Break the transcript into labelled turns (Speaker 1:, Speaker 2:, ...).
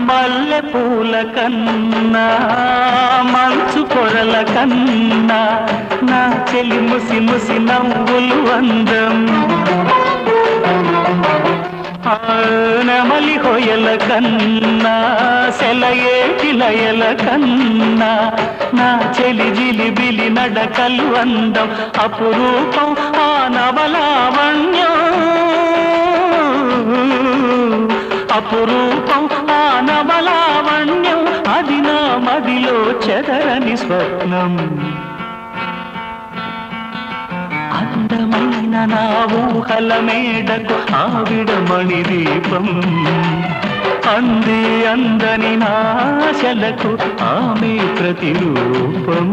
Speaker 1: మల్లె పూల కన్నా మంచు పొరల కన్నా నా చెలి ముసి ముసి నవ్వులు అందం నెమలి హొయల కన్నా సెలయేటి లయల కన్నా నా చెలి జిలిబిలి నడకలు అందం అపురూపం ఆ నవలావణ్యం అపురూపం ఆ నవలావణ్యం అది నా మదిలో చెదరని స్వప్నం అందమైన నా ఊహల మేడకు ఆవిడమణి దీపం అంది అందని నాశలకు ఆమె ప్రతిరూపం